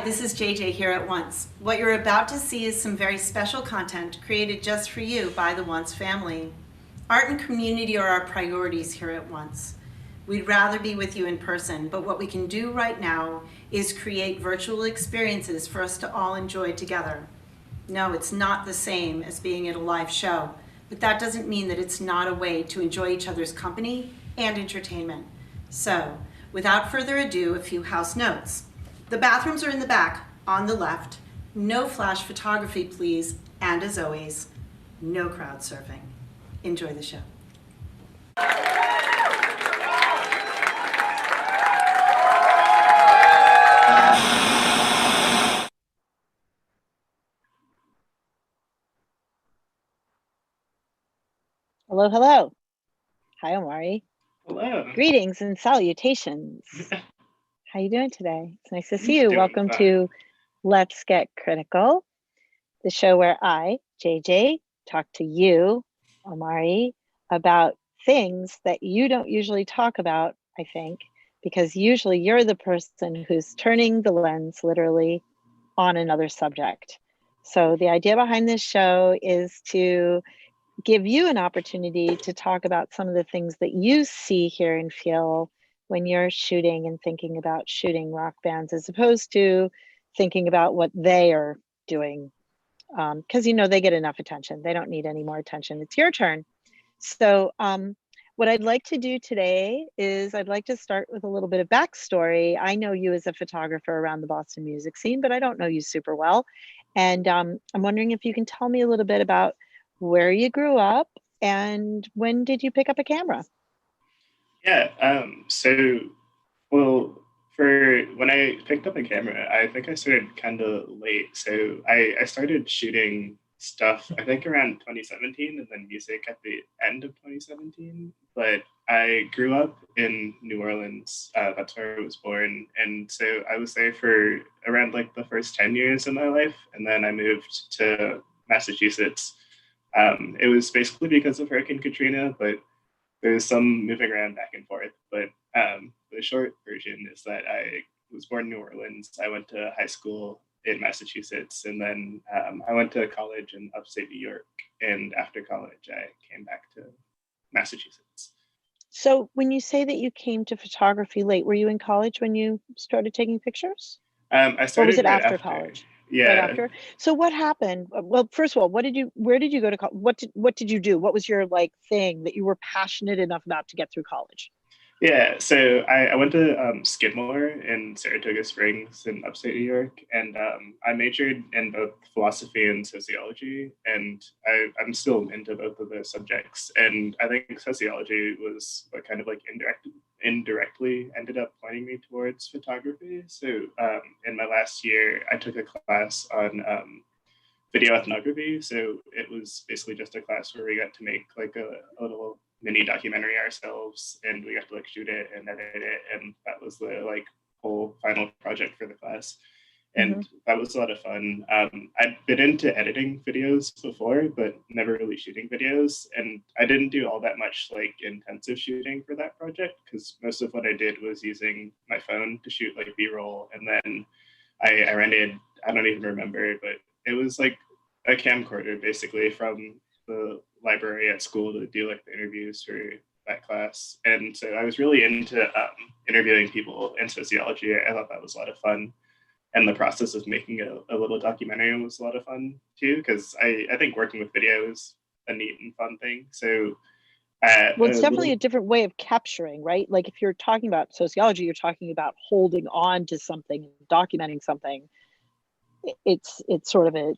this is JJ here at Once. What you're about to see is some very special content created just for you by the Once family. Art and community are our priorities here at Once. We'd rather be with you in person, but what we can do right now is create virtual experiences for us to all enjoy together. No, it's not the same as being at a live show, but that doesn't mean that it's not a way to enjoy each other's company and entertainment. So, without further ado, a few house notes. The bathrooms are in the back, on the left. No flash photography, please. And as always, no crowd surfing. Enjoy the show. Hello, hello. Hi, Omari. Hello. Greetings and salutations. How you doing today? It's nice to see you. Welcome to Let's Get Critical, the show where I, JJ, talk to you, Omari, about things that you don't usually talk about, I think, because usually you're the person who's turning the lens literally on another subject. So the idea behind this show is to give you an opportunity to talk about some of the things that you see, hear, and feel when you're shooting and thinking about shooting rock bands, as opposed to thinking about what they are doing. Because, they get enough attention. They don't need any more attention. It's your turn. So what I'd like to do today is I'd like to start with a little bit of backstory. I know you as a photographer around the Boston music scene, but I don't know you super well. And I'm wondering if you can tell me a little bit about where you grew up and when did you pick up a camera? Yeah, for when I picked up a camera, I think I started kind of late. So I started shooting stuff, I think around 2017, and then music at the end of 2017. But I grew up in New Orleans. That's where I was born. And so I was there for around like the first 10 years of my life. And then I moved to Massachusetts. It was basically because of Hurricane Katrina, but there's some moving around back and forth. But the short version is that I was born in New Orleans. I went to high school in Massachusetts, and then I went to college in upstate New York. And after college, I came back to Massachusetts. So when you say that you came to photography late, were you in college when you started taking pictures? I started or was it right after college? Yeah. Right after. So what happened? Well, first of all, where did you go to college? What did you do? What was your thing that you were passionate enough about to get through college? Yeah, so I went to Skidmore in Saratoga Springs in upstate New York, and I majored in both philosophy and sociology, and I'm still into both of those subjects. And I think sociology was what kind of indirectly ended up pointing me towards photography. So in my last year, I took a class on video ethnography. So it was basically just a class where we got to make like a little mini documentary ourselves, and we got to shoot it and edit it, and that was the whole final project for the class. And that was a lot of fun. I'd been into editing videos before, but never really shooting videos. And I didn't do all that much intensive shooting for that project, because most of what I did was using my phone to shoot B-roll. And then I rented, I don't even remember, but it was a camcorder basically from the library at school to do the interviews for that class. And so I was really into interviewing people in sociology. I thought that was a lot of fun. And the process of making a little documentary was a lot of fun too, because I think working with video is a neat and fun thing. So well, it's definitely a different way of capturing, right? If you're talking about sociology, you're talking about holding on to something, documenting something. It's sort of a,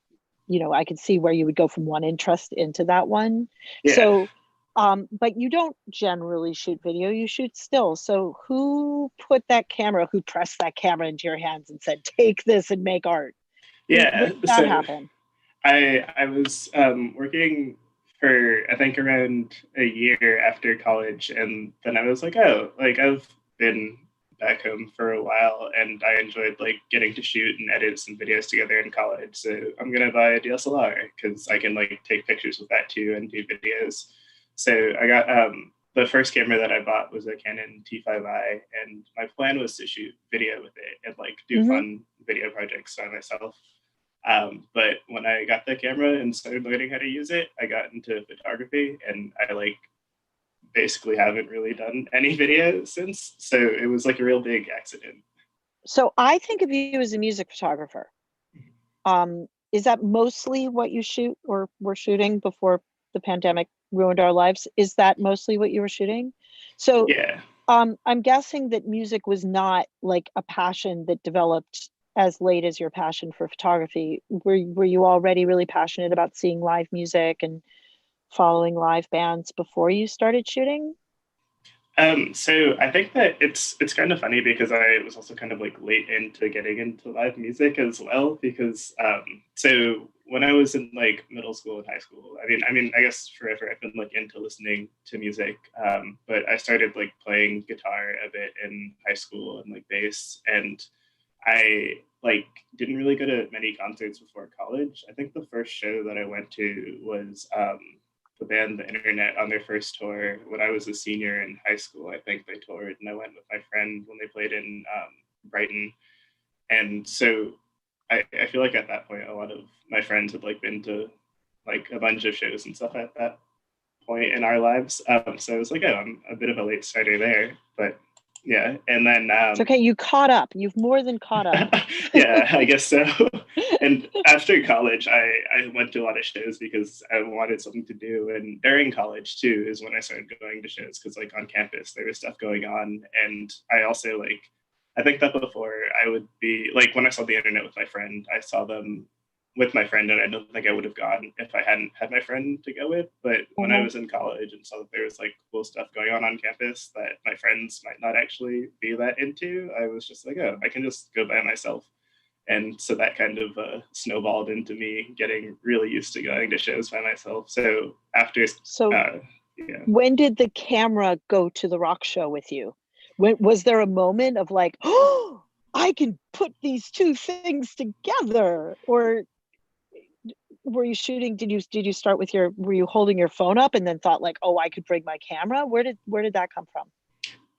I could see where you would go from one interest into that one. Yeah. So, but you don't generally shoot video, you shoot still. So who put that camera, who pressed that camera into your hands and said, take this and make art? Yeah. When did that happen? I was working for, I think, around a year after college. And then I was like, oh, I've been back home for a while, and I enjoyed getting to shoot and edit some videos together in college. So I'm gonna buy a DSLR because I can take pictures with that too and do videos. So I got the first camera that I bought was a Canon T5i, and my plan was to shoot video with it and like do fun video projects by myself. But when I got the camera and started learning how to use it, I got into photography, and I like basically haven't really done any video since. So it was like a real big accident. So I think of you as a music photographer. Is that mostly what you shoot or were shooting before the pandemic ruined our lives? Is that mostly what you were shooting? So yeah. I'm guessing that music was not like a passion that developed as late as your passion for photography. Were you already really passionate about seeing live music and following live bands before you started shooting? So I think that it's kind of funny because I was also kind of like late into getting into live music as well, because so when I was in like middle school and high school, I mean I guess forever I've been like into listening to music, but I started like playing guitar a bit in high school and like bass, and I like didn't really go to many concerts before college. I think the first show that I went to was the band The Internet on their first tour when I was a senior in high school. I think they toured, and I went with my friend when they played in Brighton. And so I feel like at that point, a lot of my friends had like been to like a bunch of shows and stuff at that point in our lives. So I was like, oh, I'm a bit of a late starter there, but yeah. And then it's okay, you caught up. You've more than caught up. Yeah, I guess so. And after college, I went to a lot of shows because I wanted something to do. And during college too is when I started going to shows, because like on campus there was stuff going on. And I also like, I think that before I would be like, when I saw The Internet with my friend, I saw them with my friend, and I don't think I would have gone if I hadn't had my friend to go with. But when I was in college and saw that there was like cool stuff going on campus that my friends might not actually be that into, I was just like, oh, I can just go by myself. And so that kind of snowballed into me getting really used to going to shows by myself. So after, yeah. When did the camera go to the rock show with you? When was there a moment of like, oh, I can put these two things together? Or were you shooting? Did you start with were you holding your phone up and then thought like, oh, I could bring my camera? Where did that come from?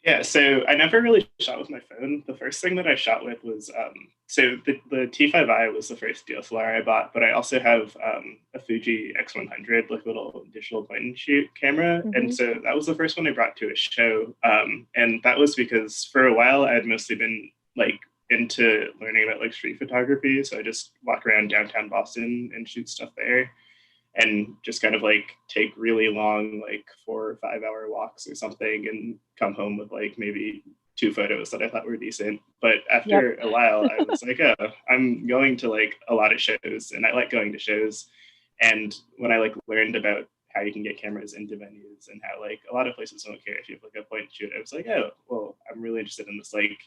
Yeah, so I never really shot with my phone. The first thing that I shot with was, so the T5i was the first DSLR I bought, but I also have a Fuji X100, like little digital point and shoot camera. And so that was the first one I brought to a show. And that was because for a while I had mostly been like into learning about like street photography. So I just walk around downtown Boston and shoot stuff there, and just kind of like take really long, like 4 or 5 hour walks or something, and come home with like maybe 2 photos that I thought were decent. But after a while, I was like, oh, I'm going to like a lot of shows, and I like going to shows. And when I like learned about how you can get cameras into venues and how like a lot of places don't care if you have like a point and shoot, I was like, oh, well, I'm really interested in this like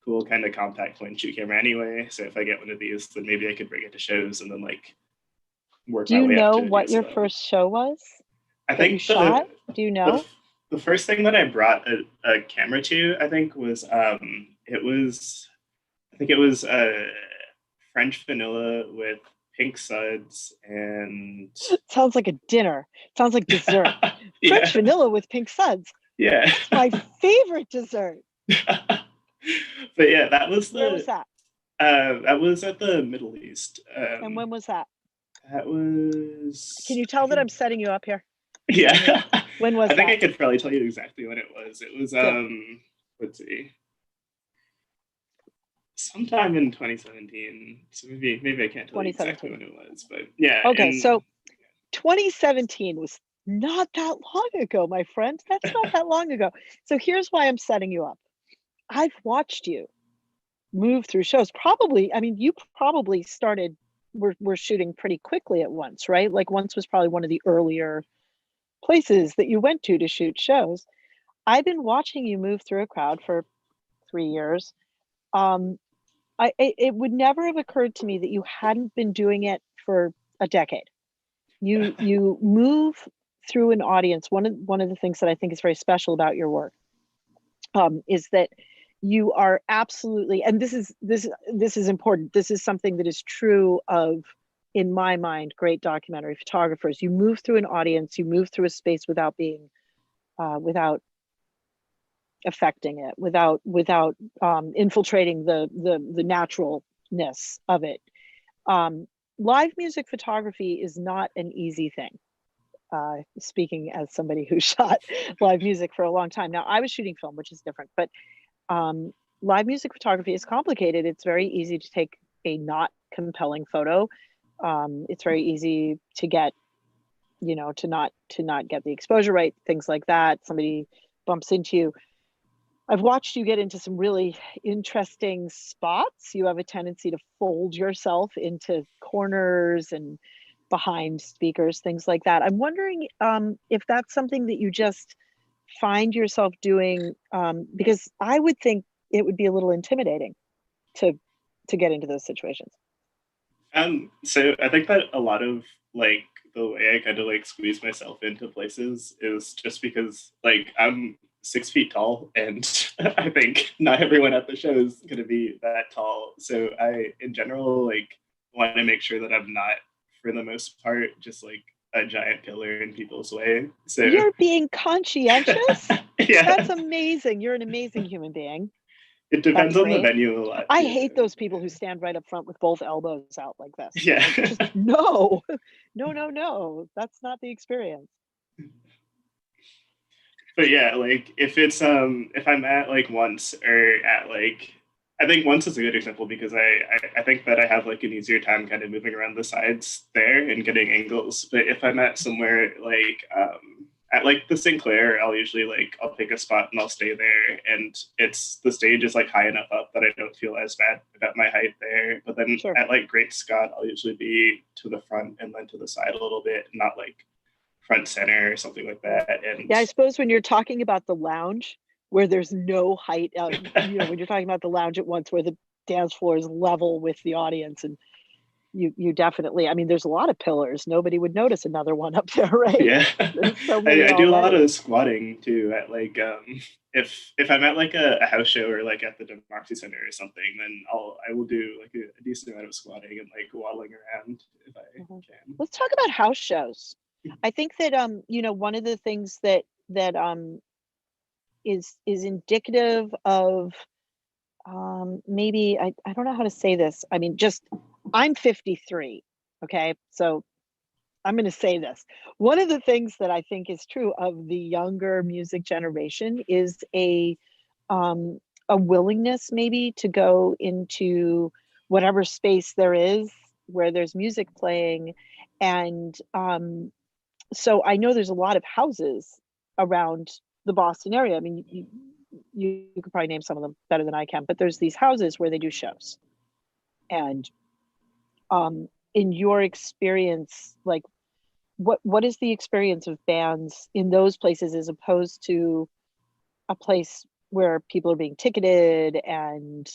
cool kind of compact point and shoot camera anyway. So if I get one of these, then maybe I could bring it to shows and then like work. Do you know what your first show was? I think shot? Do you know? The first thing that I brought a camera to, I think, was it was French vanilla with pink suds and sounds like a dinner. Sounds like dessert. French vanilla with pink suds. Yeah. It's my favorite dessert. But yeah, that was Where was that? That was at the Middle East. And when was that? That was. Can you tell that I'm setting you up here? Yeah. When was I think that? I could probably tell you exactly when it was. It was let's see. Sometime in 2017. So maybe I can't tell you exactly when it was, but yeah. Okay, so 2017 was not that long ago, my friend. That's not that long ago. So here's why I'm setting you up. I've watched you move through shows. Probably, I mean, you probably started, we're shooting pretty quickly at Once, right? Like Once was probably one of the earlier places that you went to shoot shows. I've been watching you move through a crowd for 3 years. It would never have occurred to me that you hadn't been doing it for a decade. You move through an audience. One of the things that I think is very special about your work is that you are absolutely, and this is important. This is something that is true of, in my mind, great documentary photographers. You move through an audience, you move through a space without being without affecting it, without infiltrating the naturalness of it. Live music photography is not an easy thing. Speaking as somebody who shot live music for a long time. Now, I was shooting film, which is different, but live music photography is complicated. It's very easy to take a not compelling photo. It's very easy to get, to not get the exposure right, things like that. Somebody bumps into you. I've watched you get into some really interesting spots. You have a tendency to fold yourself into corners and behind speakers, things like that. I'm wondering if that's something that you just find yourself doing, because I would think it would be a little intimidating to get into those situations. So I think that a lot of like the way I kind of like squeeze myself into places is just because like I'm 6 feet tall, and I think not everyone at the show is going to be that tall. So I, in general, like want to make sure that I'm not, for the most part, just like a giant pillar in people's way. So you're being conscientious. Yeah, That's amazing. You're an amazing human being. It depends on the venue a lot. I hate those people who stand right up front with both elbows out like this. Yeah. Just, no. That's not the experience. But yeah, like if it's if I'm at like once or at like, I think once is a good example because I think that I have like an easier time kind of moving around the sides there and getting angles. But if I'm at somewhere like at like the Sinclair, I'll usually like I'll pick a spot and I'll stay there, and it's the stage is like high enough up that I don't feel as bad about my height there. But then Sure. At like Great Scott, I'll usually be to the front and then to the side a little bit, not like front center or something like that. And yeah, I suppose when you're talking about the lounge where there's no height, when you're talking about the lounge at once where the dance floor is level with the audience, and you definitely, I mean, there's a lot of pillars. Nobody would notice another one up there, right? Yeah. So I do a lot of squatting too at like if I'm at like a house show or like at the Democracy Center or something, then I will do like a decent amount of squatting and like waddling around if I can. Let's talk about house shows. I think that one of the things that is indicative of maybe I don't know how to say this. I mean, just I'm 53. Okay, so I'm going to say this. One of the things that I think is true of the younger music generation is a willingness maybe to go into whatever space there is where there's music playing, and so I know there's a lot of houses around the Boston area. I mean, you could probably name some of them better than I can, but there's these houses where they do shows. And in your experience, like what is the experience of bands in those places as opposed to a place where people are being ticketed and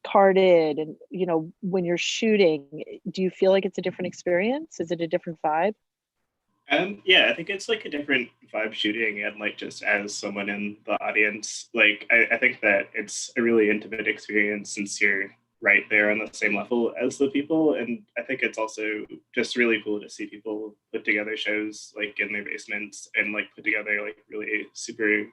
carded? And when you're shooting, do you feel like it's a different experience? Is it a different vibe? Yeah, I think it's like a different vibe shooting, and like just as someone in the audience, like I think that it's a really intimate experience since you're right there on the same level as the people. And I think it's also just really cool to see people put together shows like in their basements and like put together like really super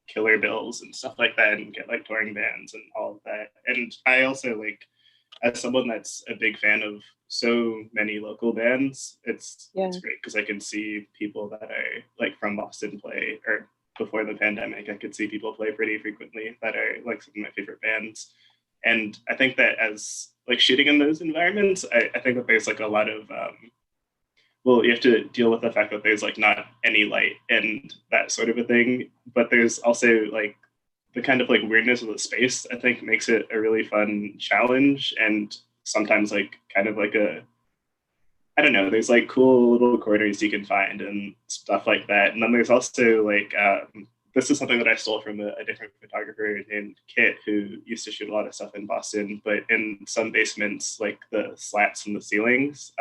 killer bills and stuff like that, and get like touring bands and all of that. And I also like, as someone that's a big fan of so many local bands, it's great because I can see people that are like from Boston play, or before the pandemic, I could see people play pretty frequently that are like some of my favorite bands. And I think that as like shooting in those environments, I think that there's like a lot of, well, you have to deal with the fact that there's like not any light and that sort of a thing. But there's also like the kind of like weirdness of the space, I think makes it a really fun challenge. And sometimes like kind of like I don't know, there's like cool little corners you can find and stuff like that. And then there's also like, this is something that I stole from a different photographer named Kit, who used to shoot a lot of stuff in Boston, but in some basements, like the slats in the ceilings,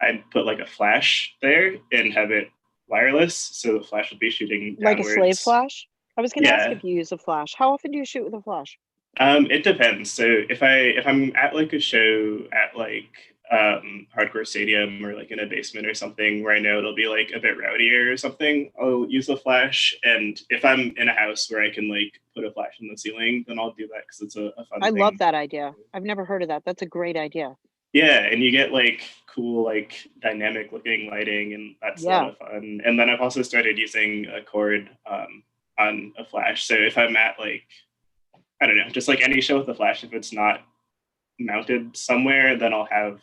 I'd put like a flash there and have it wireless. So the flash would be shooting downwards. Like a slave flash? I was going to ask if you use a flash. How often do you shoot with a flash? It depends. So if I'm at like a show at like hardcore stadium or like in a basement or something where I know it'll be like a bit rowdier or something, I'll use the flash. And if I'm in a house where I can like put a flash in the ceiling, then I'll do that because it's a fun I thing. love that idea. I've never heard of that. That's a great idea. Yeah, and you get like cool, like dynamic looking lighting, and that's a lot of fun. And then I've also started using a cord on a flash. So if I'm at like, I don't know, just like any show with a flash, if it's not mounted somewhere, then I'll have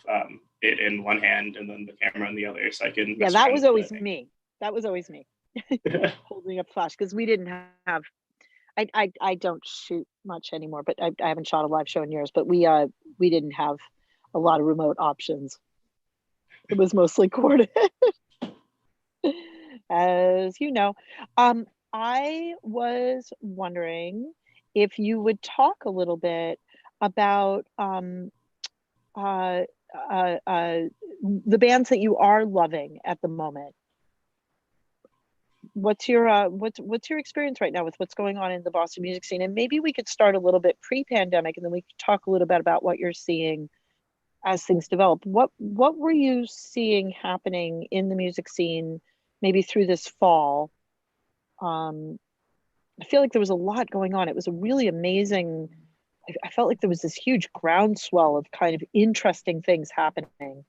it in one hand and then the camera in the other, so I can. Yeah, that was always me. That was always me, holding up flash, because we didn't have. I don't shoot much anymore, but I haven't shot a live show in years. But we didn't have a lot of remote options. It was mostly corded, as you know. I was wondering if you would talk a little bit about the bands that you are loving at the moment. What's your experience right now with what's going on in the Boston music scene? And maybe we could start a little bit pre-pandemic, and then we could talk a little bit about what you're seeing as things develop. What were you seeing happening in the music scene maybe through this fall? I feel like there was a lot going on. It was a really amazing, I felt like there was this huge groundswell of kind of interesting things happening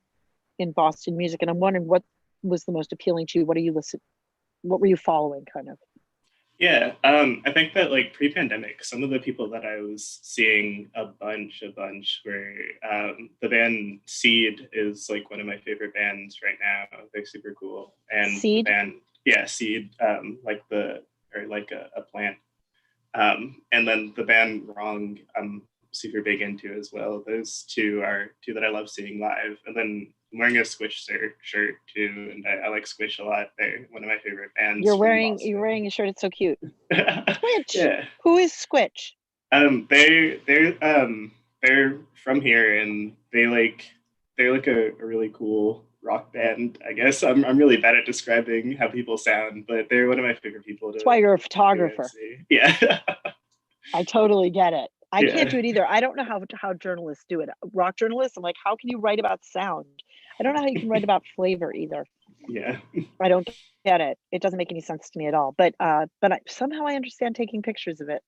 in Boston music. And I'm wondering what was the most appealing to you? What were you following kind of? Yeah, I think that like pre-pandemic, some of the people that I was seeing a bunch were the band Seed is like one of my favorite bands right now. They're super cool. And Seed? The band, yeah, Seed, like a plant. And then the band Wrong, I'm super big into as well. Those two are two that I love seeing live. And then I'm wearing a Squish shirt too, and I like Squish a lot. They're one of my favorite bands. You're wearing a shirt. It's so cute. Squitch. Yeah. Who is Squitch? They're from here, and they're like a really cool rock band. I guess I'm really bad at describing how people sound, but they're one of my favorite people. That's why you're a photographer. Yeah. I totally get it. I can't do it either. I don't know how journalists do it. Rock journalists, I'm like, how can you write about sound? I don't know how you can write about flavor either. Yeah. I don't get it. It doesn't make any sense to me at all. But somehow I understand taking pictures of it.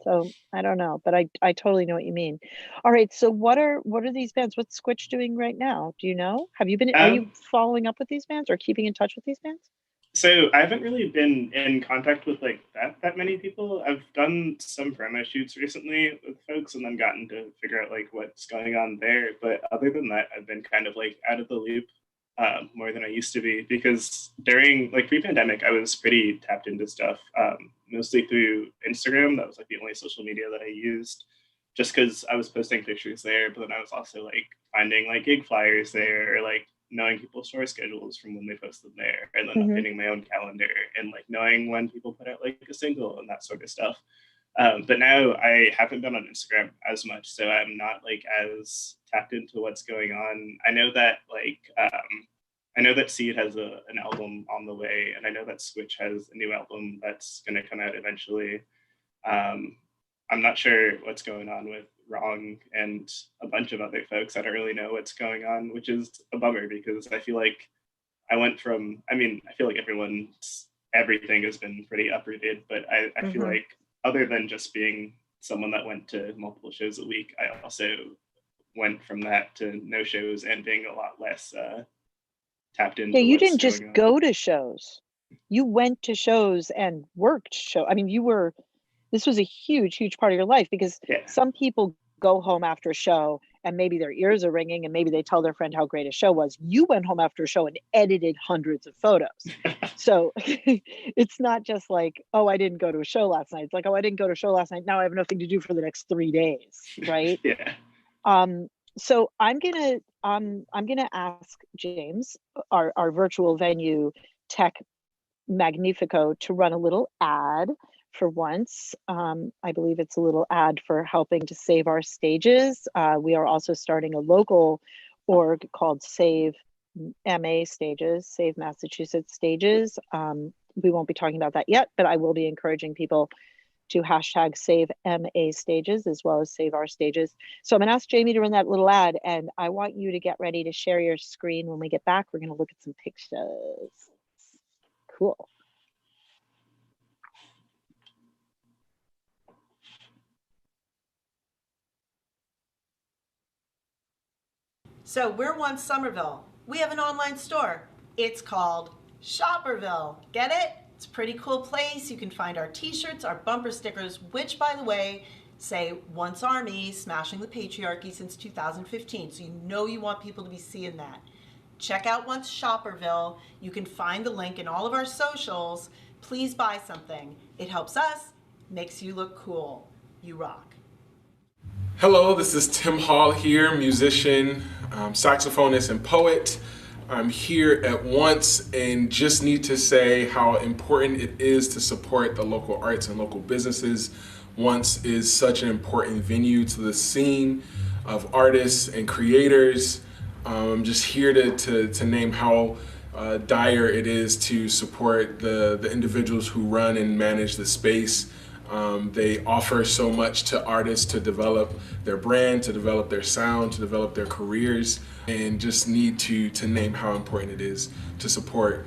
So I don't know, but I totally know what you mean. All right. So what are these bands? What's Squitch doing right now? Do you know? Are you following up with these bands or keeping in touch with these bands? So I haven't really been in contact with like that many people. I've done some promo shoots recently with folks and then gotten to figure out like what's going on there. But other than that, I've been kind of like out of the loop more than I used to be, because during like pre-pandemic, I was pretty tapped into stuff, mostly through Instagram. That was like the only social media that I used, just because I was posting pictures there. But then I was also like finding like gig flyers there, or like knowing people's tour schedules from when they posted there, and then updating my own calendar, and like knowing when people put out like a single and that sort of stuff. But now I haven't been on Instagram as much, so I'm not like as tapped into what's going on. I know that Seed has an album on the way, and I know that Switch has a new album that's going to come out eventually. I'm not sure what's going on with Wrong and a bunch of other folks. I don't really know what's going on, which is a bummer, because I feel like I feel like everything has been pretty uprooted, but I feel like other than just being someone that went to multiple shows a week, I also went from that to no shows and being a lot less tapped into. Yeah, you didn't just go to shows. You went to shows and worked show. I mean, this was a huge part of your life, because some people go home after a show and maybe their ears are ringing and maybe they tell their friend how great a show was. You went home after a show and edited hundreds of photos. So it's not just like, oh, I didn't go to a show last night. It's like, oh, I didn't go to a show last night. Now I have nothing to do for the next 3 days, right? Yeah. So I'm gonna ask James, our virtual venue tech magnifico, to run a little ad for once. I believe it's a little ad for helping to save our stages. We are also starting a local org called Save MA Stages, Save Massachusetts Stages. We won't be talking about that yet, but I will be encouraging people to hashtag save MA stages as well as save our stages. So I'm gonna ask Jamie to run that little ad, and I want you to get ready to share your screen. When we get back, we're gonna look at some pictures. Cool. So we're once Somerville. We have an online store. It's called Shopperville. Get it? It's a pretty cool place. You can find our t-shirts, our bumper stickers, which, by the way, say Once Army, smashing the patriarchy since 2015. So you know you want people to be seeing that. Check out Once Shopperville. You can find the link in all of our socials. Please buy something. It helps us, makes you look cool. You rock. Hello, this is Tim Hall here, musician, saxophonist, and poet. I'm here at Once and just need to say how important it is to support the local arts and local businesses. Once is such an important venue to the scene of artists and creators. I'm just here to name how dire it is to support the individuals who run and manage the space. They offer so much to artists to develop their brand, to develop their sound, to develop their careers, and just need to name how important it is to support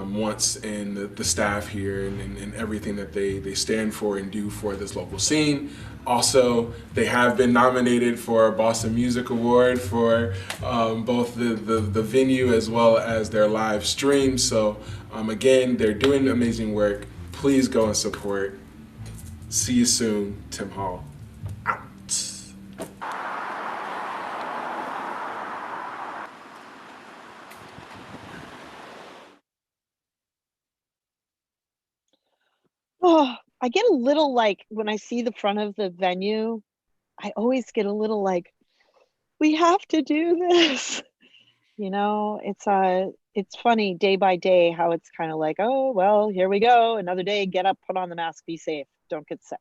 Once and the staff here and everything that they stand for and do for this local scene. Also, they have been nominated for a Boston Music Award for both the venue as well as their live stream. So again, they're doing amazing work. Please go and support. See you soon, Tim Hall. Out. Oh, I get a little like, when I see the front of the venue, I always get a little like, we have to do this. You know, it's funny day by day how it's kind of like, oh, well, here we go. Another day, get up, put on the mask, be safe, don't get sick.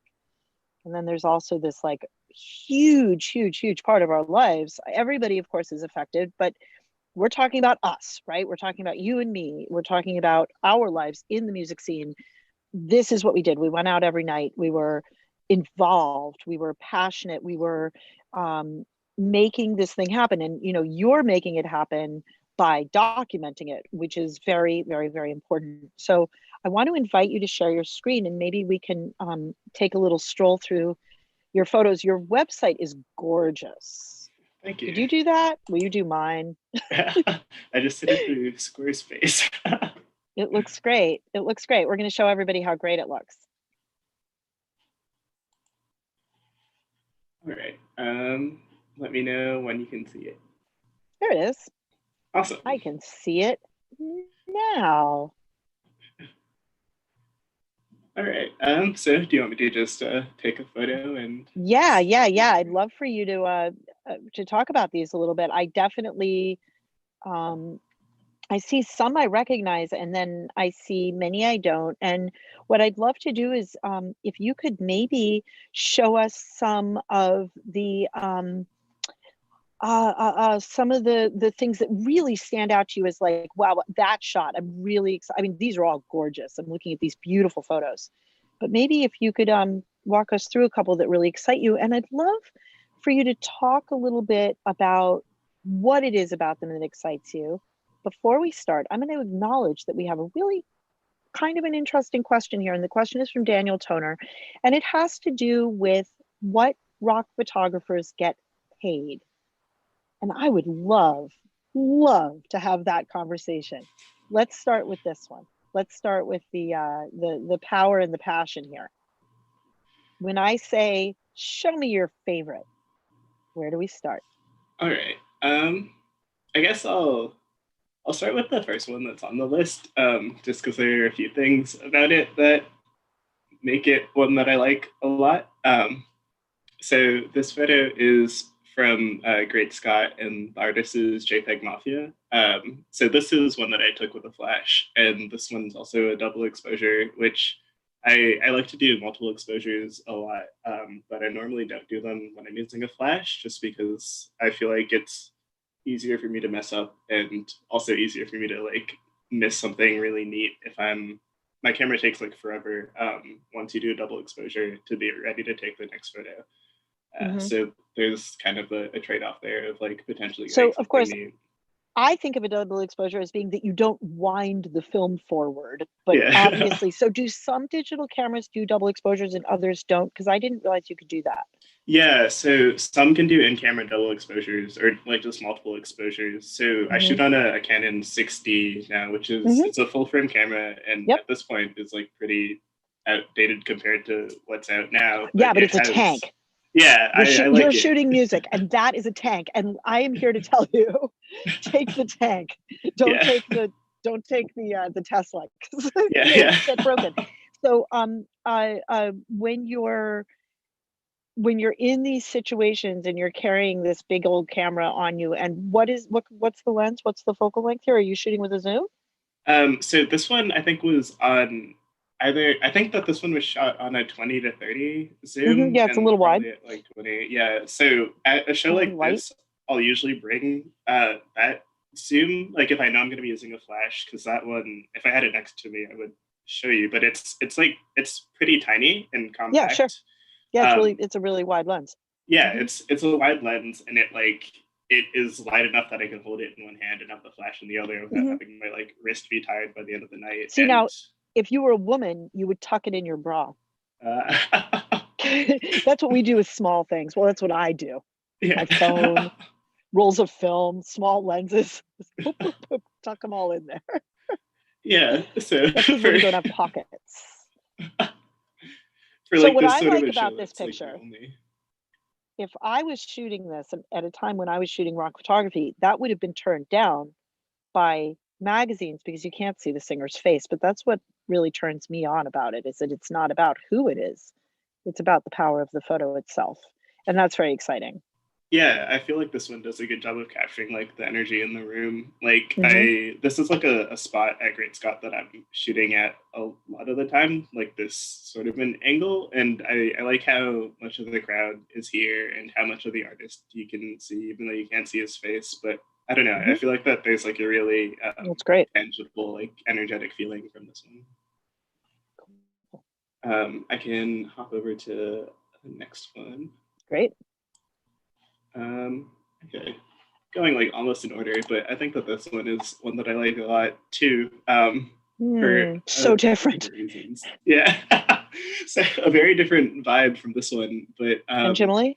And then there's also this like huge part of our lives. Everybody, of course, is affected, but we're talking about us, right? We're talking about you and me. We're talking about our lives in the music scene. This is what we did. We went out every night. We were involved. We were passionate. We were making this thing happen. And, you know, you're making it happen by documenting it, which is very, very, very important. So I want to invite you to share your screen, and maybe we can take a little stroll through your photos. Your website is gorgeous. Thank you. Did you do that? Will you do mine? I just did it through Squarespace. It looks great. It looks great. We're going to show everybody how great it looks. All right. Let me know when you can see it. There it is. Awesome. I can see it now. All right. So do you want me to just take a photo and? Yeah. I'd love for you to talk about these a little bit. I definitely, I see some I recognize, and then I see many I don't. And what I'd love to do is, if you could maybe show us some of the things that really stand out to you as like, wow, that shot, I'm really excited. I mean, these are all gorgeous. I'm looking at these beautiful photos, but maybe if you could walk us through a couple that really excite you. And I'd love for you to talk a little bit about what it is about them that excites you. Before we start, I'm going to acknowledge that we have a really kind of an interesting question here. And the question is from Daniel Toner, and it has to do with what rock photographers get paid. And I would love to have that conversation. Let's start with this one. Let's start with the power and the passion here. When I say, show me your favorite, where do we start? All right. I guess I'll start with the first one that's on the list, just because there are a few things about it that make it one that I like a lot. So this photo is from Great Scott, and the artist is JPEG Mafia. So this is one that I took with a flash, and this one's also a double exposure, which I like to do multiple exposures a lot, but I normally don't do them when I'm using a flash, just because I feel like it's easier for me to mess up and also easier for me to like miss something really neat if I'm my camera takes like forever once you do a double exposure to be ready to take the next photo. So there's kind of a trade-off there of like potentially. So of course, I think of a double exposure as being that you don't wind the film forward, but obviously, so do some digital cameras do double exposures and others don't? Because I didn't realize you could do that. Yeah, so some can do in-camera double exposures or like just multiple exposures. So I shoot on a Canon 6D now, which is it's a full frame camera, and at this point is like pretty outdated compared to what's out now. But it's a tank. Yeah, you're shooting music, and that is a tank. And I am here to tell you, take the tank. Don't take the Tesla. Get broken. So when you're in these situations and you're carrying this big old camera on you, and what's the lens? What's the focal length here? Are you shooting with a zoom? So this one I think was on I think that this one was shot on a 20 to 30 zoom. Yeah, it's a little wide. At like 20. Yeah. So at a show like this, I'll usually bring that zoom. Like if I know I'm going to be using a flash, because that one, if I had it next to me, I would show you. But it's pretty tiny and compact. Yeah, sure. Yeah, it's a really wide lens. Yeah, it's a wide lens, and it is light enough that I can hold it in one hand and have the flash in the other without having my like wrist be tired by the end of the night. See, now, if you were a woman, you would tuck it in your bra. That's what we do with small things. Well, that's what I do. Yeah. My phone, rolls of film, small lenses, boop, boop, boop, tuck them all in there. Yeah, so that's because we don't have pockets. So what I like about this picture, if I was shooting this at a time when I was shooting rock photography, that would have been turned down by magazines because you can't see the singer's face. But that's what really turns me on about it, is that it's not about who it is. It's about the power of the photo itself. And that's very exciting. Yeah, I feel like this one does a good job of capturing like the energy in the room. Like this is like a spot at Great Scott that I'm shooting at a lot of the time, like this sort of an angle. And I like how much of the crowd is here and how much of the artist you can see, even though you can't see his face. But I don't know, I feel like that there's like a really that's great, tangible, like energetic feeling from this one. I can hop over to the next one. Great. Okay, going like almost in order, but I think that this one is one that I like a lot too. For so different reasons. Yeah. So a very different vibe from this one, but Anjimly?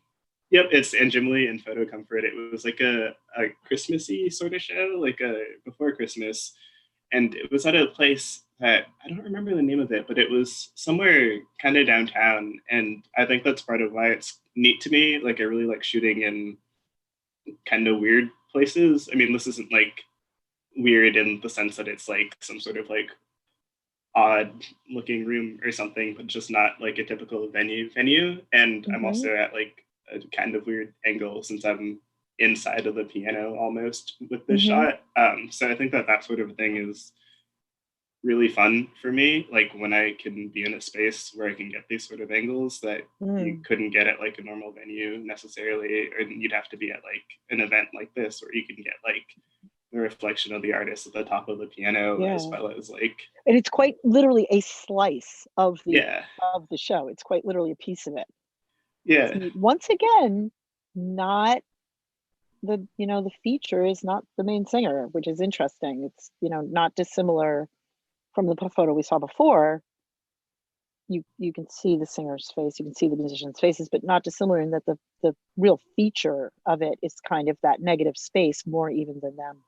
Yep, it's Anjimly and Photo Comfort. It was like a Christmassy sort of show, like before Christmas, and it was at a place that I don't remember the name of it, but it was somewhere kind of downtown, and I think that's part of why it's neat to me. Like I really like shooting in kind of weird places. I mean, this isn't like weird in the sense that it's like some sort of like odd looking room or something, but just not like a typical venue. And I'm also at like a kind of weird angle since I'm inside of the piano almost with this shot. So I think that sort of thing is really fun for me, like when I can be in a space where I can get these sort of angles that you couldn't get at like a normal venue necessarily, or you'd have to be at like an event like this where you can get like the reflection of the artist at the top of the piano, as well as like, and it's quite literally a slice of the show. It's quite literally a piece of it. Yeah. Once again, not the the feature is not the main singer, which is interesting. It's not dissimilar from the photo we saw before. You can see the singer's face, you can see the musicians' faces, but not dissimilar in that the real feature of it is kind of that negative space more even than them.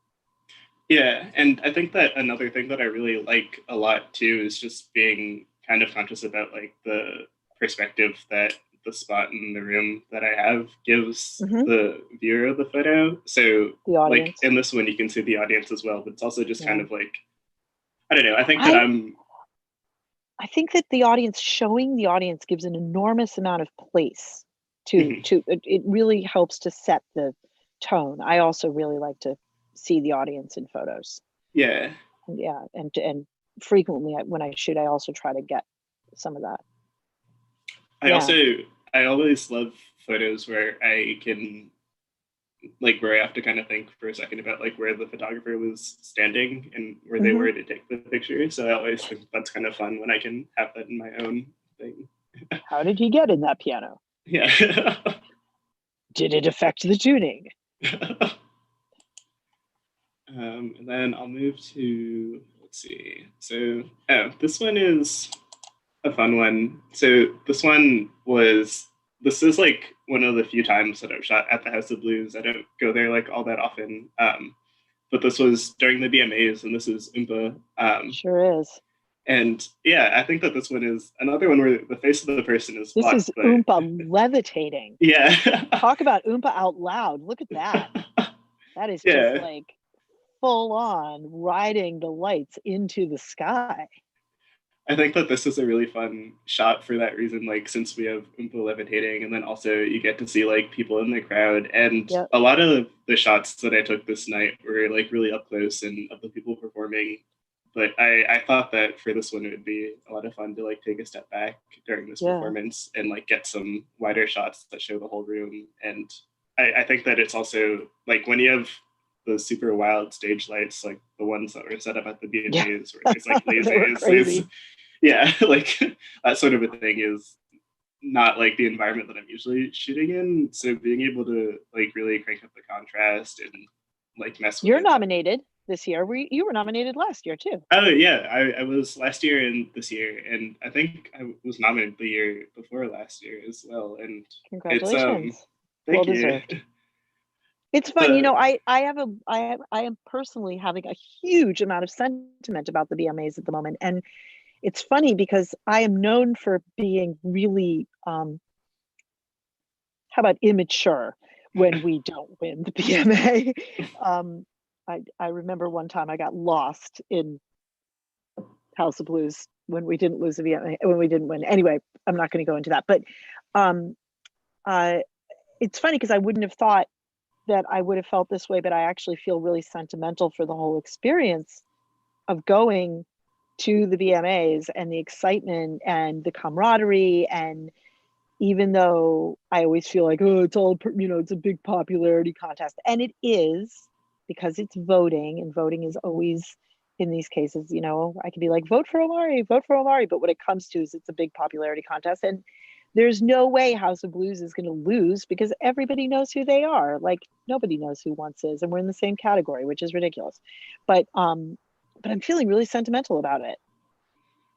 Yeah, and I think that another thing that I really like a lot too is just being kind of conscious about like the perspective that the spot in the room that I have gives the viewer of the photo. So like in this one, you can see the audience as well, but it's also just kind of like, I don't know. I think that the audience, showing the audience gives an enormous amount of place to it really helps to set the tone. I also really like to see the audience in photos. Yeah. Yeah, and frequently when I shoot, I also try to get some of that. I always love photos where I can like where I have to kind of think for a second about like where the photographer was standing and where they were to take the picture. So I always think that's kind of fun when I can have that in my own thing. How did he get in that piano? Yeah. Did it affect the tuning? And then I'll move to, let's see. So, oh, this one is a fun one. So this is like one of the few times that I've shot at the House of Blues. I don't go there like all that often. But this was during the BMAs, and this is Oompa. Sure is. And yeah, I think that this one is another one where the face of the person is This blocked, is Oompa levitating. Yeah. Talk about Oompa out loud. Look at that. That is just like full on riding the lights into the sky. I think that this is a really fun shot for that reason, like since we have Oompa levitating, and then also you get to see like people in the crowd. And a lot of the shots that I took this night were like really up close and of the people performing. But I thought that for this one it would be a lot of fun to like take a step back during this performance and like get some wider shots that show the whole room. And I think that it's also like when you have the super wild stage lights, like the ones that were set up at the BMAs, where there's like lasers. Yeah, like that sort of a thing is not like the environment that I'm usually shooting in. So being able to like really crank up the contrast and like mess with You're nominated this year. You were nominated last year too. Oh yeah, I was last year and this year, and I think I was nominated the year before last year as well. And congratulations, thank well you. deserved. It's fun, you know. I am personally having a huge amount of sentiment about the BMAs at the moment, and it's funny because I am known for being really, how about immature when we don't win the BMA. I remember one time I got lost in House of Blues when we didn't lose the BMA, when we didn't win. Anyway, I'm not going to go into that, but it's funny because I wouldn't have thought that I would have felt this way, but I actually feel really sentimental for the whole experience of going to the BMAs and the excitement and the camaraderie. And even though I always feel like, oh, it's all, you know, it's a big popularity contest. And it is, because it's voting, and voting is always, in these cases, you know, I can be like, vote for Omari. But what it comes to is it's a big popularity contest. And there's no way House of Blues is going to lose because everybody knows who they are. Like nobody knows who Once is, and we're in the same category, which is ridiculous. But I'm feeling really sentimental about it.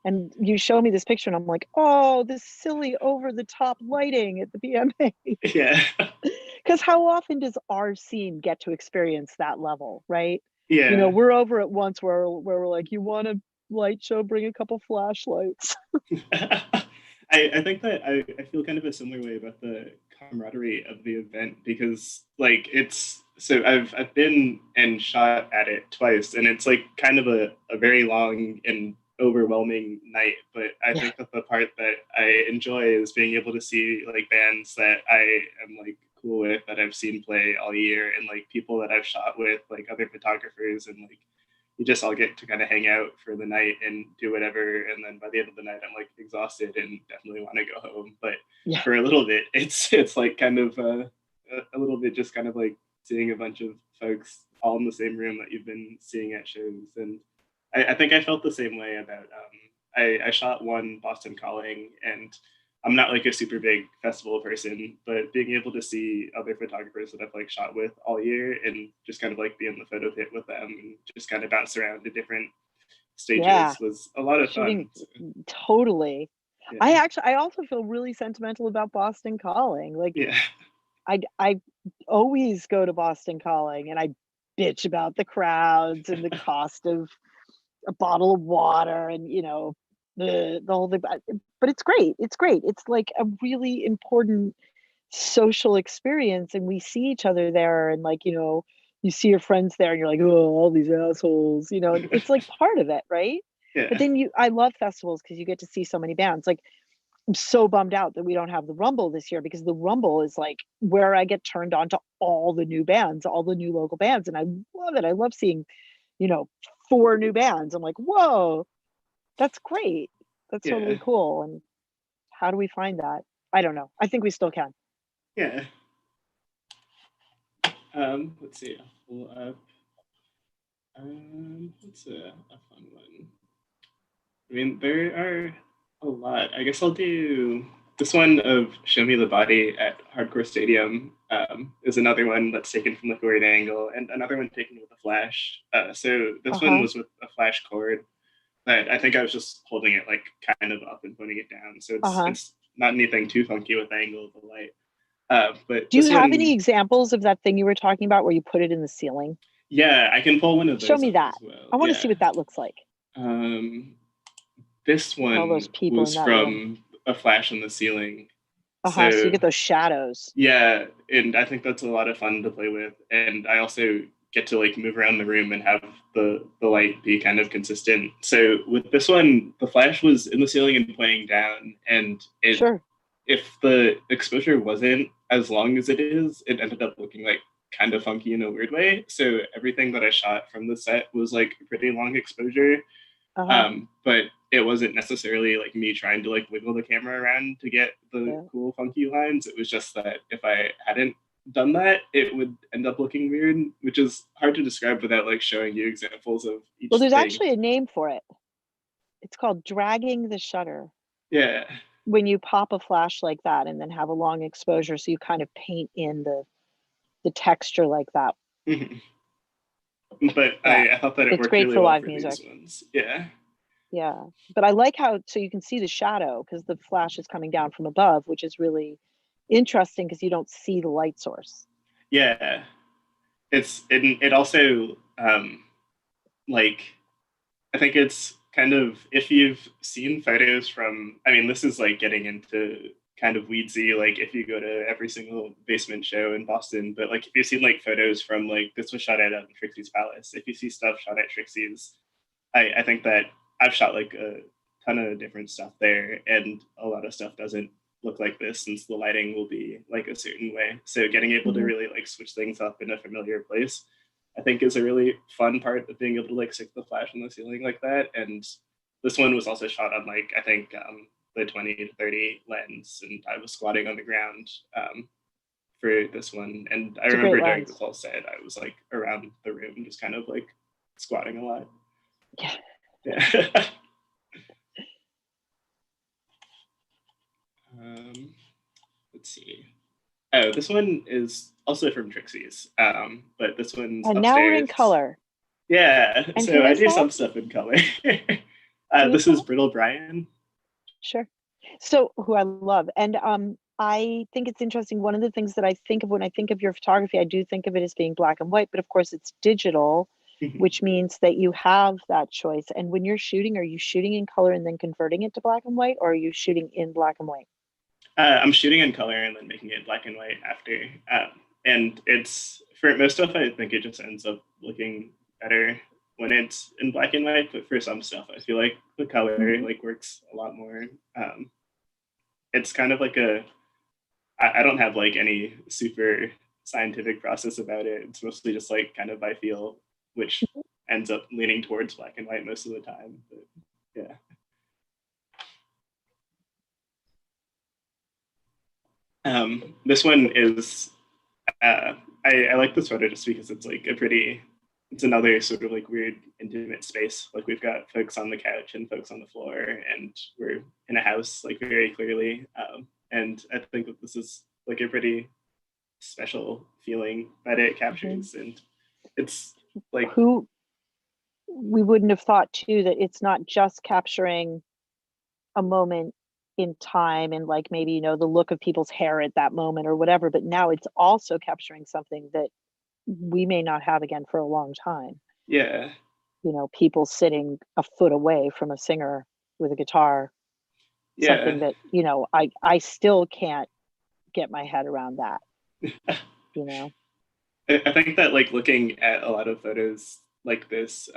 And you show me this picture and I'm like, oh, this silly over the top lighting at the BMA. Yeah. Because how often does our scene get to experience that level, right? Yeah. You know, we're over at Once where we're like, you want a light show, bring a couple flashlights. I think that I feel kind of a similar way about the camaraderie of the event because like it's so I've been and shot at it twice and it's like kind of a very long and overwhelming night, but I think that the part that I enjoy is being able to see like bands that I am like cool with that I've seen play all year and like people that I've shot with, like other photographers, and like you just all get to kind of hang out for the night and do whatever. And then by the end of the night, I'm like exhausted and definitely want to go home. But for a little bit, it's like kind of a little bit just kind of like seeing a bunch of folks all in the same room that you've been seeing at shows. And I think I felt the same way about, I shot one Boston Calling, and I'm not like a super big festival person, but being able to see other photographers that I've like shot with all year and just kind of like be in the photo pit with them and just kind of bounce around to different stages was a lot of fun. Totally. Yeah. I also feel really sentimental about Boston Calling. Like I always go to Boston Calling and I bitch about the crowds and the cost of a bottle of water and, you know, the whole thing, but it's great. It's like a really important social experience, and we see each other there, and like, you know, you see your friends there and you're like, oh, all these assholes, you know, it's like part of it, right? But then I love festivals because you get to see so many bands. Like I'm so bummed out that we don't have the Rumble this year, because the Rumble is like where I get turned on to all the new bands, all the new local bands, and I love it. I love seeing, you know, 4 new bands. I'm like, whoa, that's great. That's totally cool. And how do we find that? I don't know. I think we still can. Yeah. Let's see. I'll pull up. What's a fun one? I mean, there are a lot. I guess I'll do this one of Show Me the Body at Hardcore Stadium is another one that's taken from like a weird angle, and another one taken with a flash. So this one was with a flash cord, but I think I was just holding it like kind of up and pointing it down. So it's not anything too funky with the angle of the light. But do you have any examples of that thing you were talking about where you put it in the ceiling? Yeah, I can pull one of those. Show me that. As well. I want to see what that looks like. This one all those people was in that from room. A flash on the ceiling. So you get those shadows. Yeah, and I think that's a lot of fun to play with. And I also get to like move around the room and have the light be kind of consistent. So with this one, the flash was in the ceiling and playing down, and if the exposure wasn't as long as it is, it ended up looking like kind of funky in a weird way. So everything that I shot from the set was like a pretty long exposure. But it wasn't necessarily like me trying to like wiggle the camera around to get the cool funky lines. It was just that if I hadn't done that, it would end up looking weird, which is hard to describe without like showing you examples of each Well, there's thing. actually a name for it. It's called dragging the shutter. Yeah. When you pop a flash like that and then have a long exposure, so you kind of paint in the texture like that. But I thought that it worked great really for well live for music. these ones. Yeah. Yeah, but I like how, so you can see the shadow because the flash is coming down from above, which is really interesting because you don't see the light source. Yeah, it also like, I think it's kind of, if you've seen photos from, I mean, this is like getting into kind of weedsy, like if you go to every single basement show in Boston, but like if you've seen like photos from like, this was shot at Trixie's Palace, if you see stuff shot at Trixie's, I think that I've shot like a ton of different stuff there, and a lot of stuff doesn't look like this since the lighting will be like a certain way. So getting able to really like switch things up in a familiar place, I think is a really fun part of being able to like stick the flash on the ceiling like that. And this one was also shot on like, I think the 20 to 30 lens, and I was squatting on the ground for this one. And I remember during this whole set, I was like around the room, just kind of like squatting a lot. Yeah. Let's see. Oh, this one is also from Trixie's, but this one's and upstairs. Now we're in color. Yeah, and so I do some stuff in color. This is Brittle Brian. Sure. So, who I love, and I think it's interesting. One of the things that I think of when I think of your photography, I do think of it as being black and white, but of course it's digital. Which means that you have that choice. And when you're shooting, are you shooting in color and then converting it to black and white, or are you shooting in black and white? I'm shooting in color and then making it black and white after. And it's, for most stuff, I think it just ends up looking better when it's in black and white. But for some stuff, I feel like the color like works a lot more. It's kind of like I don't have like any super scientific process about it. It's mostly just like kind of by feel, which ends up leaning towards black and white most of the time. But yeah. This one is, I like this photo just because it's like it's another sort of like weird intimate space. Like we've got folks on the couch and folks on the floor, and we're in a house like very clearly. And I think that this is like a pretty special feeling that it captures. And it's like, we wouldn't have thought too that it's not just capturing a moment in time and like maybe, you know, the look of people's hair at that moment or whatever, but now it's also capturing something that we may not have again for a long time. Yeah. You know, people sitting a foot away from a singer with a guitar. Yeah. Something that, you know, I still can't get my head around that. You know? I think that like looking at a lot of photos like this,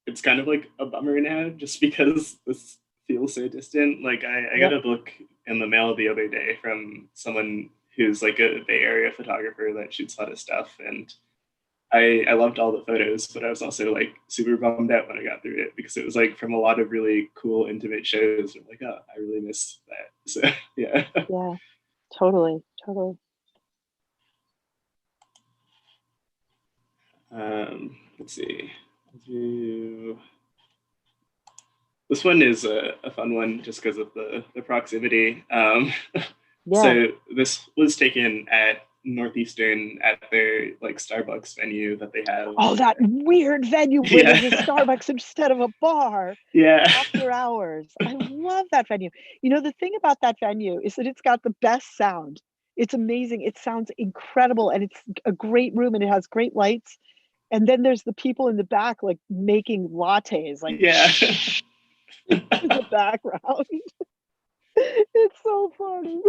it's kind of like a bummer now just because this feels so distant. Like I got a book in the mail the other day from someone who's like a Bay Area photographer that shoots a lot of stuff, and I loved all the photos, but I was also like super bummed out when I got through it because it was like from a lot of really cool intimate shows. I'm like, oh, I really miss that. So yeah. Yeah, totally. Let's see. This one is a fun one just because of the proximity. Yeah. So this was taken at Northeastern at their like Starbucks venue that they have. Oh, that weird venue where Yeah. there's a Starbucks instead of a bar Yeah. after hours. I love that venue. You know, the thing about that venue is that it's got the best sound. It's amazing. It sounds incredible, and it's a great room, and it has great lights. And then there's the people in the back like making lattes, like Yeah. in the background. It's so funny.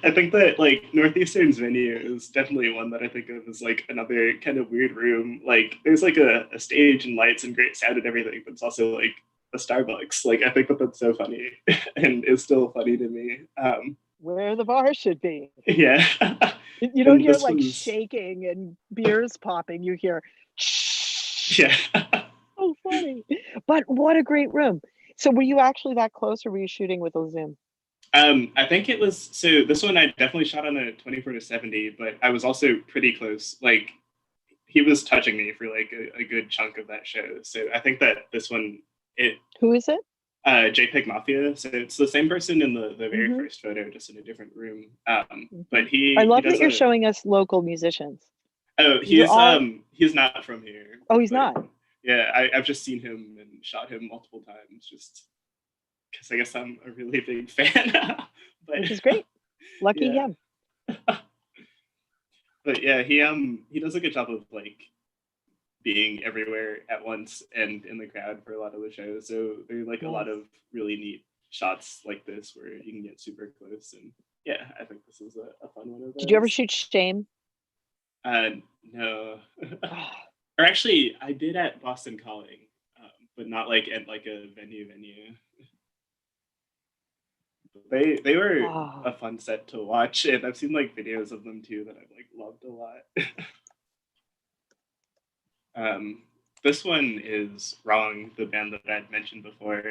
I think that like Northeastern's venue is definitely one that I think of as like another kind of weird room. Like there's like a stage and lights and great sound and everything, but it's also like a Starbucks. Like I think that that's so funny and it's still funny to me. Where the bar should be. Yeah. You don't And hear this like one's- shaking and beers popping. You hear Yeah. so funny. But what a great room. So were you actually that close, or were you shooting with a Zoom? I think it was, so this one I definitely shot on a 24-70, but I was also pretty close. Like he was touching me for like a good chunk of that show. So I think that this one, Who is it? JPEG Mafia. So it's the same person in the very Mhm. first photo, just in a different room. But I love he that you're does showing us local musicians. Oh, You're he's not from here. Oh, he's but, not. Yeah, I've just seen him and shot him multiple times, just because I guess I'm a really big fan. But Which is great. Lucky Yeah. him. but yeah, he does a good job of like being everywhere at once and in the crowd for a lot of the shows. So there are like a lot of really neat shots like this where you can get super close. And yeah, I think this is a fun one of those. Did you ever shoot Shame? No. Or actually, I did at Boston Calling, but not like at like a venue. They were a fun set to watch, and I've seen like videos of them too that I've like loved a lot. This one is Wrong, the band that I'd mentioned before,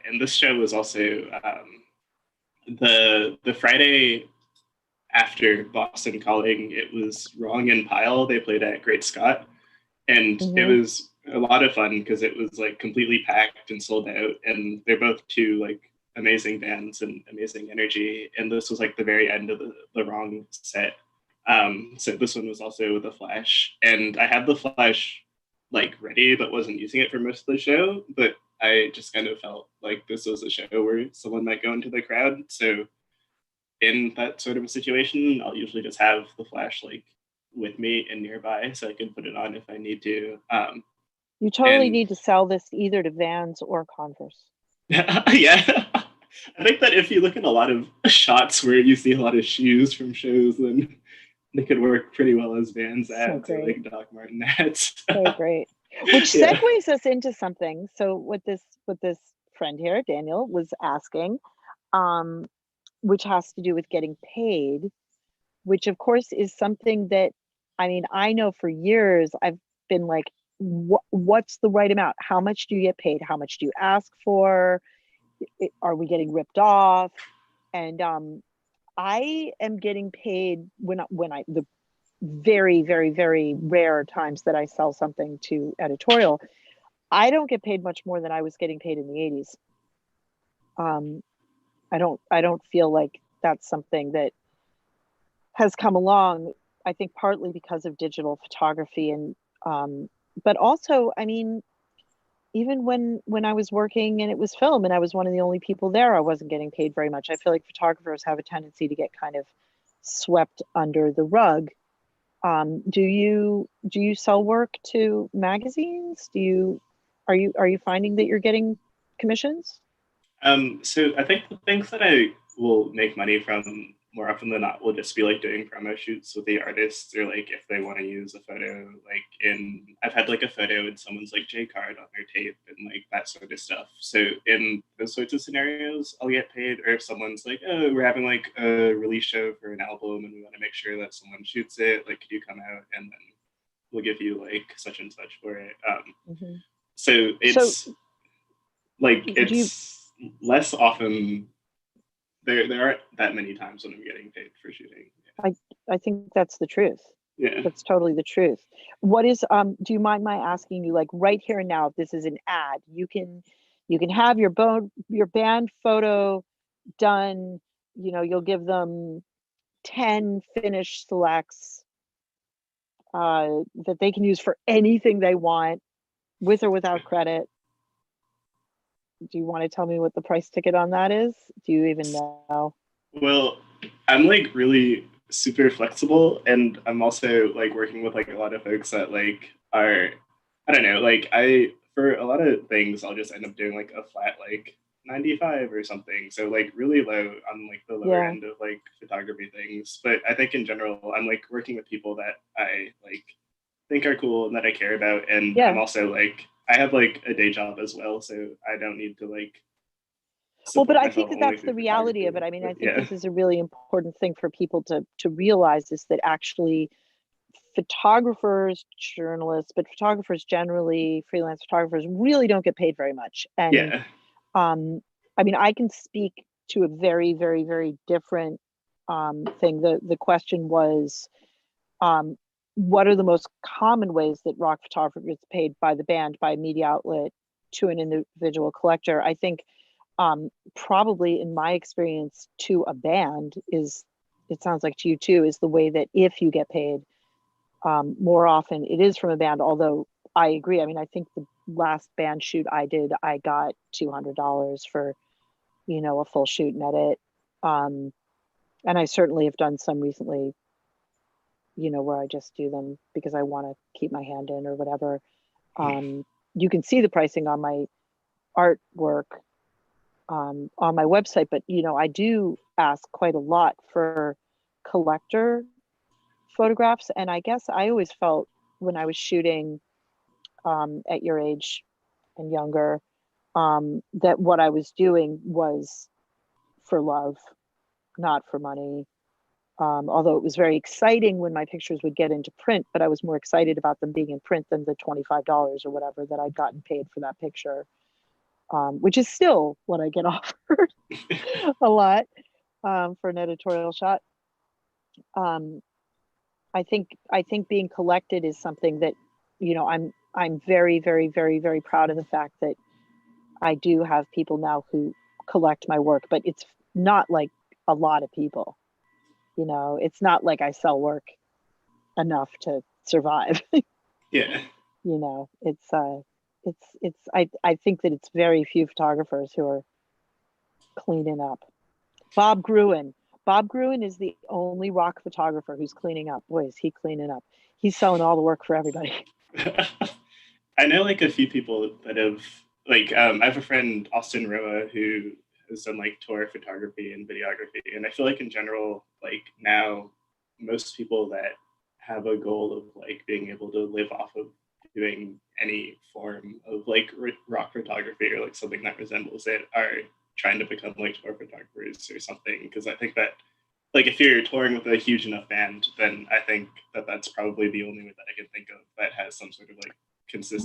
and this show was also the Friday after Boston Calling. It was Wrong and Pile. They played at Great Scott, and it was a lot of fun because it was like completely packed and sold out, and they're both two like amazing bands and amazing energy. And this was like the very end of the Wrong set. So this one was also with a flash, and I had the flash like ready but wasn't using it for most of the show, but I just kind of felt like this was a show where someone might go into the crowd. So in that sort of a situation, I'll usually just have the flash like with me and nearby so I can put it on if I need to. You totally need to sell this either to Vans or Converse. Yeah. I think that if you look at a lot of shots where you see a lot of shoes from shows, then they could work pretty well as Vans ads or like Doc Marten ads. So great. Which segues us into something. So what this friend here, Daniel, was asking, which has to do with getting paid, which of course is something that, I mean, I know for years I've been like, what's the right amount? How much do you get paid? How much do you ask for? Are we getting ripped off? And I am getting paid when I the very, very, very rare times that I sell something to editorial, I don't get paid much more than I was getting paid in the 80s. I don't feel like that's something that has come along, I think partly because of digital photography, and but also, I mean, even when I was working and it was film and I was one of the only people there, I wasn't getting paid very much. I feel like photographers have a tendency to get kind of swept under the rug. Do you sell work to magazines? Are you finding that you're getting commissions? So I think the things that I will make money from more often than not will just be like doing promo shoots with the artists, or like if they want to use a photo, like I've had like a photo in someone's like J card on their tape and like that sort of stuff. So in those sorts of scenarios, I'll get paid. Or if someone's like, oh, we're having like a release show for an album and we want to make sure that someone shoots it, like, could you come out and then we'll give you like such and such for it. So it's it's less often. There aren't that many times when I'm getting paid for shooting. I think that's the truth. Yeah. That's totally the truth. What is do you mind my asking you, like right here and now, if this is an ad, you can have your band photo done, you'll give them 10 finished selects that they can use for anything they want, with or without credit. Do you want to tell me what the price ticket on that is? Do you even know? Well, I'm like really super flexible, and I'm also like working with like a lot of folks that like are, I don't know, like I for a lot of things I'll just end up doing like a flat like 95 or something. So like really low on like the lower Yeah. end of like photography things. But I think in general I'm like working with people that I like think are cool and that I care about. And Yeah. I'm also like I have like a day job as well, so I don't need to like Well, but support I think myself that only that's the through reality of photography. it. I mean, I But think yeah. this is a really important thing for people to realize, is that actually photographers, journalists, but photographers generally, freelance photographers, really don't get paid very much. And Yeah. I mean, I can speak to a very, very, very different thing. The question was, what are the most common ways that rock photographer gets paid by the band, by a media outlet, to an individual collector? I think probably in my experience to a band is, it sounds like to you too, is the way that if you get paid, more often it is from a band. Although I agree, I mean, I think the last band shoot I did, I got $200 for, a full shoot and edit. And I certainly have done some recently, where I just do them because I want to keep my hand in or whatever. You can see the pricing on my artwork on my website, but I do ask quite a lot for collector photographs. And I guess I always felt when I was shooting at your age and younger, that what I was doing was for love, not for money. Although it was very exciting when my pictures would get into print, but I was more excited about them being in print than the $25 or whatever that I'd gotten paid for that picture, which is still what I get offered a lot for an editorial shot. Um, I think being collected is something that, I'm very, very, very, very proud of the fact that I do have people now who collect my work, but it's not like a lot of people. It's not like I sell work enough to survive. Yeah. I think that it's very few photographers who are cleaning up. Bob Gruen. Bob Gruen is the only rock photographer who's cleaning up. Boy, is he cleaning up. He's selling all the work for everybody. I know like a few people that have like I have a friend Austin Roa who has done like tour photography and videography, and I feel like in general like now most people that have a goal of like being able to live off of doing any form of like rock photography or like something that resembles it are trying to become like tour photographers or something, because I think that like if you're touring with a huge enough band, then I think that that's probably the only way that I can think of that has some sort of like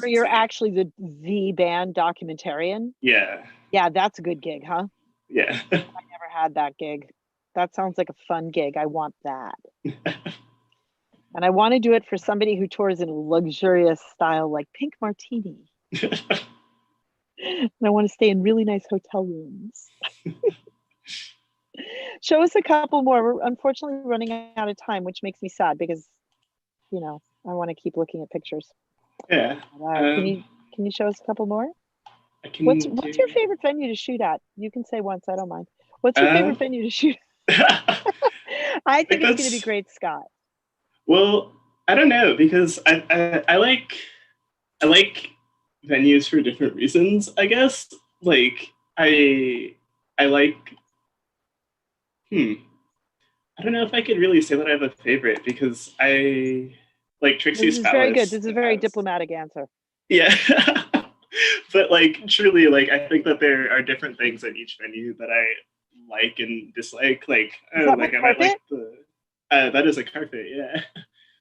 Where you're consistency. actually the band documentarian. Yeah. Yeah, that's a good gig, huh? Yeah. I never had that gig. That sounds like a fun gig. I want that. And I want to do it for somebody who tours in a luxurious style like Pink Martini. And I want to stay in really nice hotel rooms. Show us a couple more. We're unfortunately running out of time, which makes me sad because, I want to keep looking at pictures. Yeah. Can you show us a couple more? I can What's your favorite venue to shoot at? You can say once, I don't mind. What's your favorite venue to shoot? I think it's going to be Great Scott. Well, I don't know, because I like venues for different reasons, I guess. Like I like I don't know if I could really say that I have a favorite, because I like Trixie's This is very good. Palace. This is a very diplomatic answer. Yeah. But like truly, like I think that there are different things at each venue that I like and dislike. Like like I might like the that is a carpet, yeah.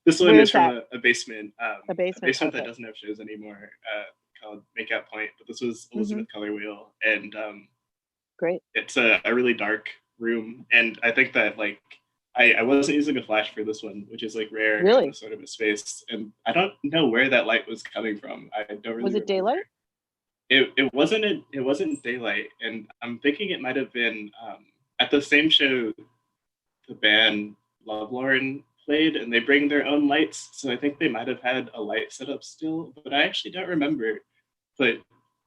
This one is from a basement. A basement that doesn't have shows anymore, called Makeout Point. But this was Elizabeth Color Wheel, and great. It's a really dark room, and I think that like I wasn't using a flash for this one, which is like rare in Really? this sort of a space. And I don't know where that light was coming from. I don't really Was it remember. daylight? It wasn't daylight, and I'm thinking it might have been at the same show the band Lovelorn played, and they bring their own lights, so I think they might have had a light set up still, but I actually don't remember. But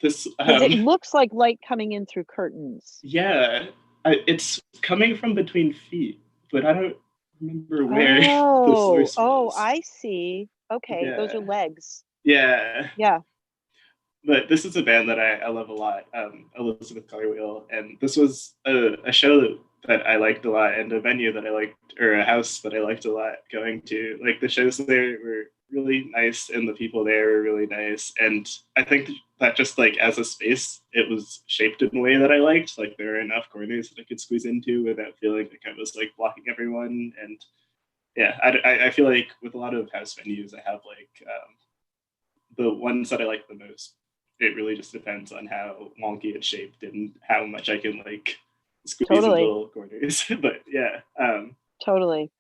this, Because it looks like light coming in through curtains. yeah, it's coming from between feet, but I don't remember where the Oh, source oh, was. I see. Okay, those are Yeah. legs. Yeah. Yeah. But this is a band that I love a lot, Elizabeth Colorwheel, and this was a show that I liked a lot, and a venue that I liked, or a house that I liked a lot going to. Like the shows there were really nice, and the people there were really nice, and I think that just like as a space, it was shaped in a way that I liked. Like there were enough corners that I could squeeze into without feeling like I was like blocking everyone, and yeah, I feel like with a lot of house venues, I have like the ones that I like the most. It really just depends on how wonky it's shaped and how much I can like squeeze Totally. into little corners. But yeah. Totally.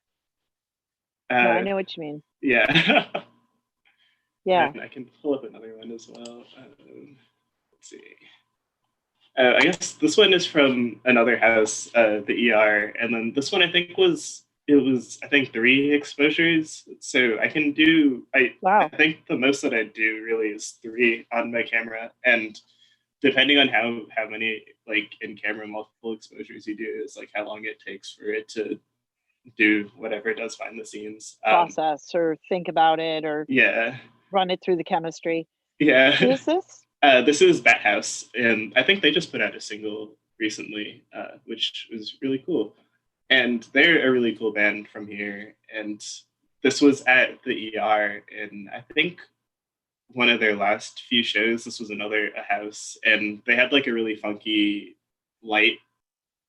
No, I know what you mean. Yeah. Yeah. And I can pull up another one as well. Let's see. I guess this one is from another house, the ER, and then this one I think was 3 exposures. So I can do Wow. I think the most that I do really is 3 on my camera, and depending on how many like in camera multiple exposures you do is like how long it takes for it to do whatever it does behind the scenes. Process or think about it or Yeah. run it through the chemistry. Yeah. Who is this? This is Bat House, and I think they just put out a single recently, which was really cool. And they're a really cool band from here. And this was at the ER, and I think one of their last few shows, this was a house, and they had like a really funky light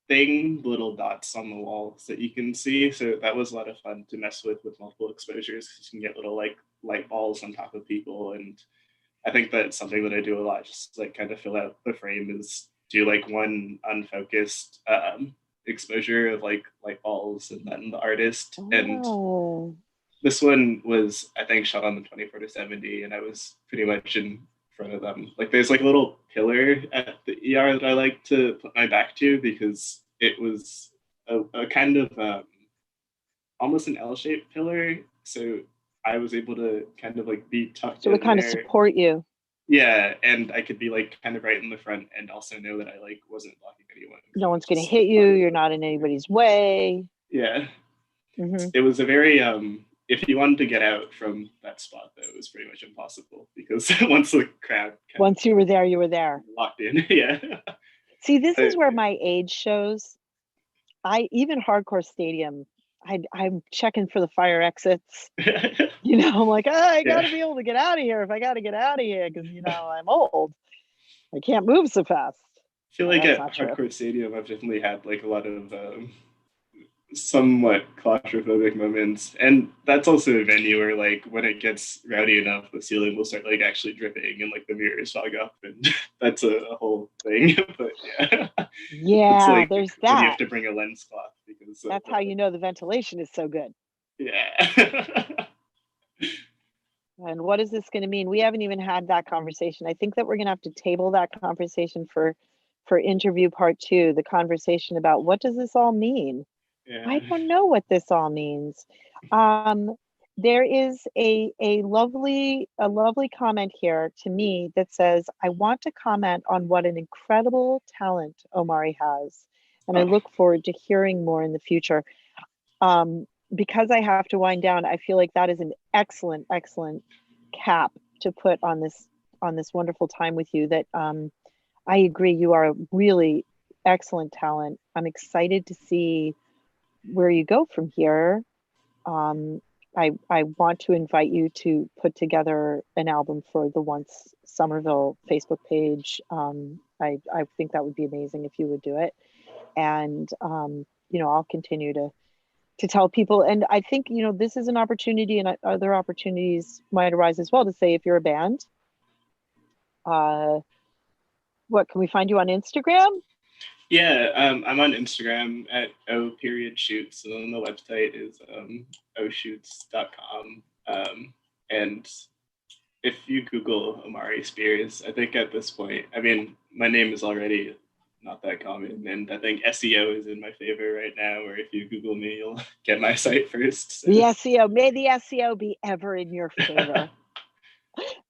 thing, little dots on the walls that you can see. So that was a lot of fun to mess with multiple exposures, because you can get little like light balls on top of people. And I think that's something that I do a lot, just like kind of fill out the frame, is do like one unfocused exposure of like light balls and then the artist. And this one was, I think, shot on the 24 to 70, and I was pretty much in front of them. Like there's like a little pillar at the ER that I like to put my back to, because it was a kind of almost an L-shaped pillar. So I was able to kind of like be tucked in. So it kind of support you. Yeah, and I could be like kind of right in the front, and also know that I like wasn't blocking anyone. No one's going to hit you. You're not in anybody's way. Yeah. Mm-hmm. It was a very if you wanted to get out from that spot, though, it was pretty much impossible, because once the crowd you were there, you were there. Locked in. Yeah. See, this is where my age shows. Even hardcore stadium, I'm checking for the fire exits. You know, I'm like, I gotta be able to get out of here if I gotta get out of here, because I'm old. I can't move so fast. I feel like at hardcore stadium, I've definitely had like a lot of somewhat claustrophobic moments, and that's also a venue where like when it gets rowdy enough, the ceiling will start like actually dripping and like the mirrors fog up, and that's a whole thing. But yeah, like, there's that. You have to bring a lens cloth, because that's how you know the ventilation is so good. Yeah. And what is this going to mean? We haven't even had that conversation. I think that we're going to have to table that conversation for interview part 2, the conversation about what does this all mean? Yeah. I don't know what this all means. There is a lovely comment here to me that says, I want to comment on what an incredible talent Omari has, and I look forward to hearing more in the future. Because I have to wind down, I feel like that is an excellent cap to put on this wonderful time with you. That I agree, you are a really excellent talent. I'm excited to see where you go from here. I want to invite you to put together an album for the Once Somerville Facebook page. I think that would be amazing if you would do it. And I'll continue to tell people. And I think this is an opportunity, and other opportunities might arise as well, to say, if you're a band, what can we find you on Instagram? Yeah, I'm on Instagram at o.shoots, and then the website is oshoots.com. And if you Google Omari Spears, I think at this point, I mean, my name is already not that common, and I think SEO is in my favor right now, or if you Google me, you'll get my site first. So. The SEO, may the SEO be ever in your favor.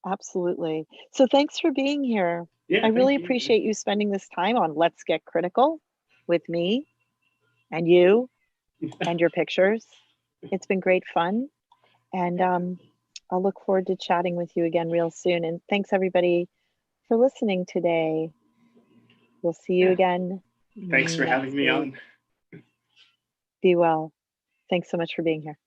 Absolutely. So thanks for being here. Yeah, I really thank you. appreciate you spending this time on Let's Get Critical with me and you and your pictures. It's been great fun. And I'll look forward to chatting with you again real soon. And thanks everybody for listening today. We'll see you again Thanks for having next me week. on. Be well. Thanks so much for being here.